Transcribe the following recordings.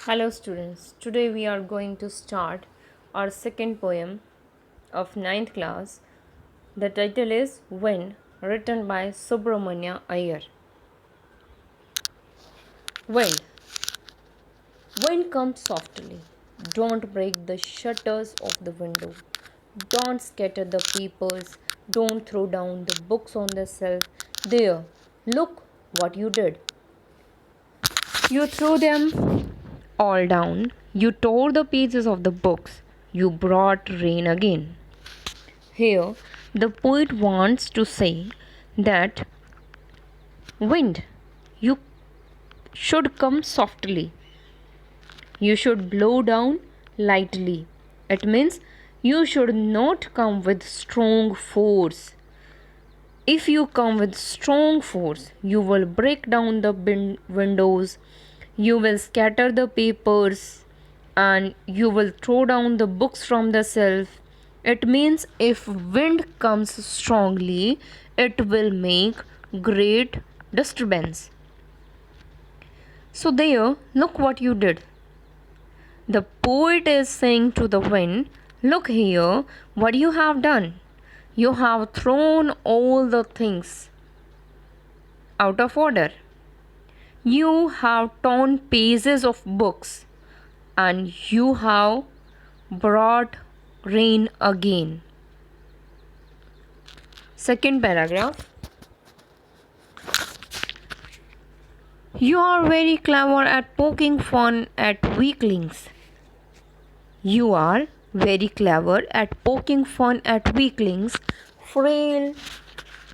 Hello students, today we are going to start our second poem of ninth class. The title is Wind, written by Subramanya Iyer. Wind. Wind comes softly. Don't break the shutters of the window. Don't scatter the papers. Don't throw down the books on the shelf. There, look what you did. You threw them all down. You tore the pages of the books. You brought rain again. Here, the poet wants to say that wind, you should come softly. You should blow down lightly. It means you should not come with strong force. If you come with strong force, you will break down the windows, you will scatter the papers, and you will throw down the books from the shelf. It means if wind comes strongly, it will make great disturbance. So, there, look what you did. The poet is saying to the wind, look here what you have done. You have thrown all the things out of order. You have torn pages of books and you have brought rain again. Second paragraph. You are very clever at poking fun at weaklings. You are very clever at poking fun at weaklings, frail,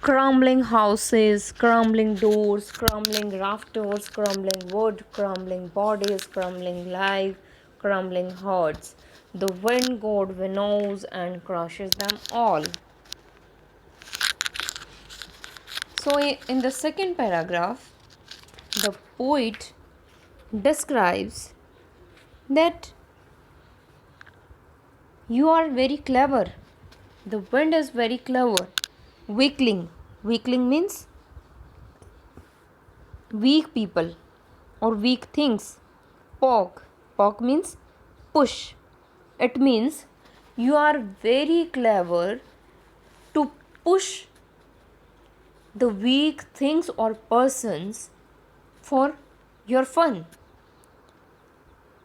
crumbling houses, crumbling doors, crumbling rafters, crumbling wood, crumbling bodies, crumbling life, crumbling hearts. The wind god winnows and crushes them all. So, in the second paragraph, the poet describes that you are very clever. The wind is very clever. Weakling. Weakling means weak people or weak things. Poke. Poke means push. It means you are very clever to push the weak things or persons for your fun.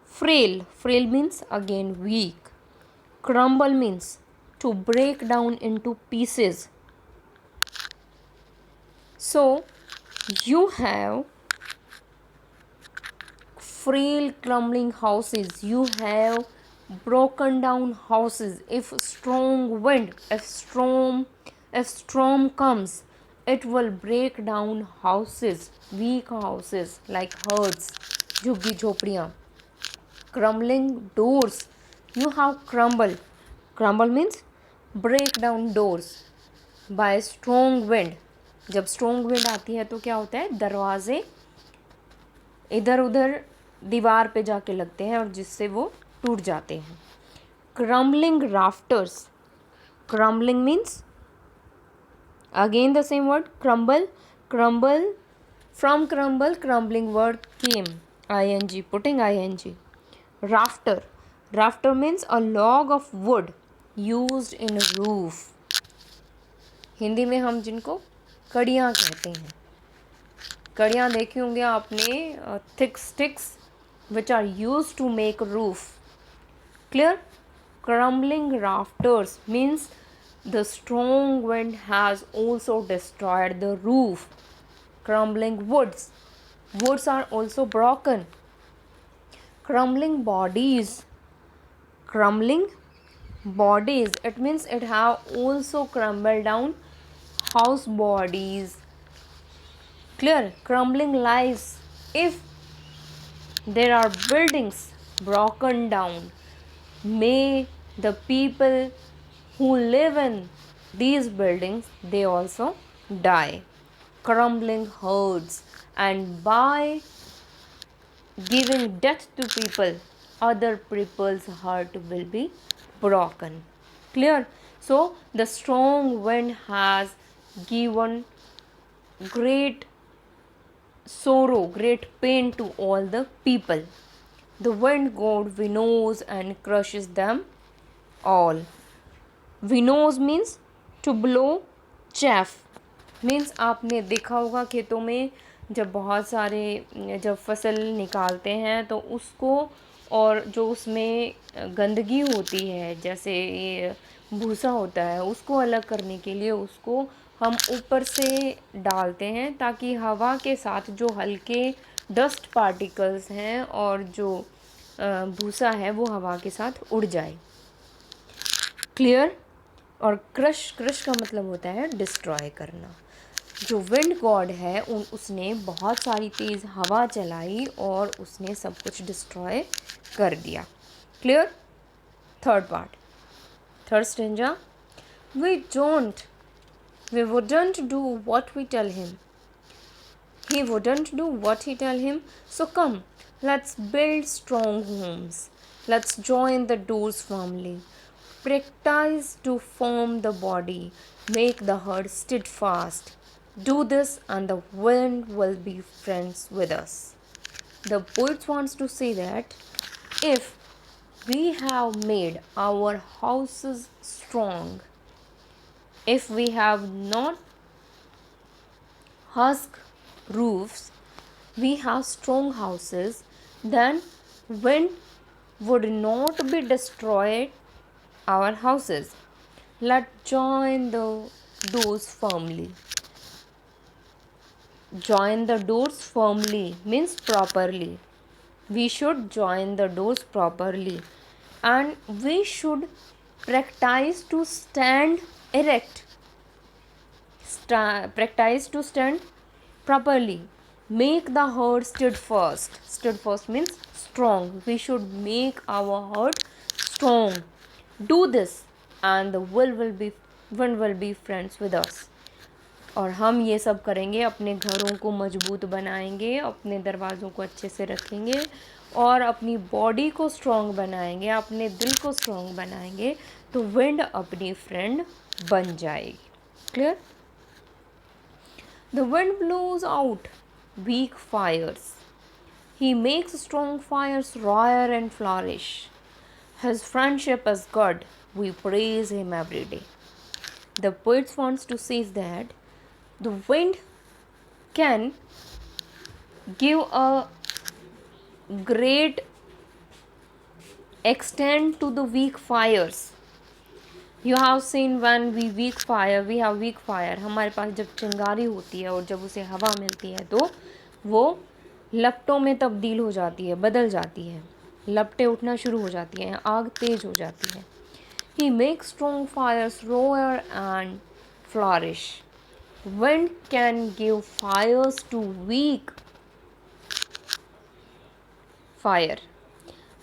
Frail. Frail means again weak. Crumble means to break down into pieces. So, you have frail crumbling houses, you have broken down houses. If strong wind, if storm comes, it will break down houses, weak houses like huts, jhuggi jhopdiyan. Crumbling doors, you have crumble means break down doors by strong wind. जब strong wind आती है तो क्या होता है, दरवाजे इधर उधर दीवार पे जाके लगते हैं और जिससे वो टूट जाते हैं. Crumbling rafters. Crumbling means again the same word crumble. Crumble from crumble crumbling word came. ing, putting ing. Rafter. Rafter means a log of wood used in a roof. Hindi में हम जिनको कड़ियाँ कहते हैं. कड़ियाँ देखी होंगे आपने, thick sticks which are used to make roof. Clear? Crumbling rafters means the strong wind has also destroyed the roof. Crumbling woods. Woods are also broken. Crumbling bodies. Crumbling bodies. It means it have also crumbled down house bodies. Clear? Crumbling lives. If there are buildings broken down, may the people who live in these buildings, they also die. Crumbling herds. And by giving death to people, other people's heart will be broken. Clear? So the strong wind has given great sorrow, great pain to all the people. The wind god winnows and crushes them all. Winnows means to blow chaff, means आपने देखा होगा खेतों में जब बहुत सारे जब फसल निकालते हैं तो उसको, और जो उसमें गंदगी होती है जैसे ये भूसा होता है, उसको अलग करने के लिए उसको हम ऊपर से डालते हैं ताकि हवा के साथ जो हल्के डस्ट पार्टिकल्स हैं और जो भूसा है वो हवा के साथ उड़ जाए। क्लियर। और क्रश का मतलब होता है डिस्ट्रॉय करना। जो विंड गॉड है उसने बहुत सारी तेज़ हवा चलाई और उसने सब कुछ डिस्ट्रॉय कर दिया। Clear. Third part, third stanza. We wouldn't do what we tell him, he wouldn't do what he tell him, so come, let's build strong homes, let's join the doors firmly, practice to form the body, make the heart steadfast, do this and the wind will be friends with us. The poet wants to say that if we have made our houses strong, if we have not husk roofs, we have strong houses, then wind would not be destroyed our houses. Let's join the doors firmly. Join the doors firmly means properly. We should join the doors properly and we should practice to stand erect. Practice to stand properly. Make the heart steadfast. Steadfast means strong. We should make our heart strong. Do this and the wind will be friends with us. और हम ये सब करेंगे, अपने घरों को मजबूत बनाएंगे, अपने दरवाज़ों को अच्छे से रखेंगे और अपनी बॉडी को स्ट्रॉन्ग बनाएंगे, अपने दिल को स्ट्रॉन्ग बनाएंगे, तो विंड अपनी फ्रेंड बन जाएगी। Clear. The wind blows out weak fires. He makes strong fires roar and flourish. His friendship is good. We praise him every day. The poet wants to say that the wind can give a great extent to the weak fires. You have seen when we have weak fire. हमारे पास जब चिंगारी होती है और जब उसे हवा मिलती है तो वो लपटों में तब्दील हो जाती है, बदल जाती है, लपटें उठना शुरू हो जाती हैं, आग तेज हो जाती है। He makes strong fires roar and flourish. Wind can give fires to weak fire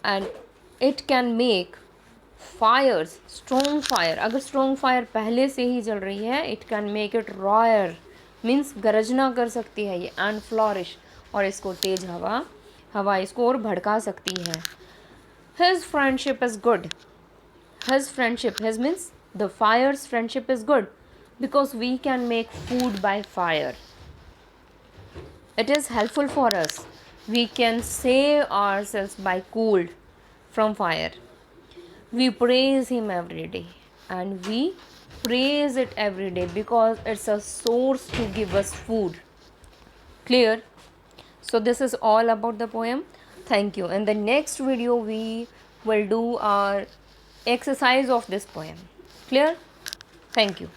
and it can make fires strong fire. अगर स्ट्रॉन्ग फायर पहले से ही जल रही है, it can make it roar means गरजना कर सकती है ये, एंड फ्लॉरिश, और इसको तेज हवा इसको और भड़का सकती है। His friendship is good. His means the fires friendship is good because we can make food by fire. It is helpful for us. We can save ourselves by cold from fire. We praise him every day and we praise it every day because it's a source to give us food. Clear? So this is all about the poem. Thank you. In the next video we will do our exercise of this poem. Clear? Thank you.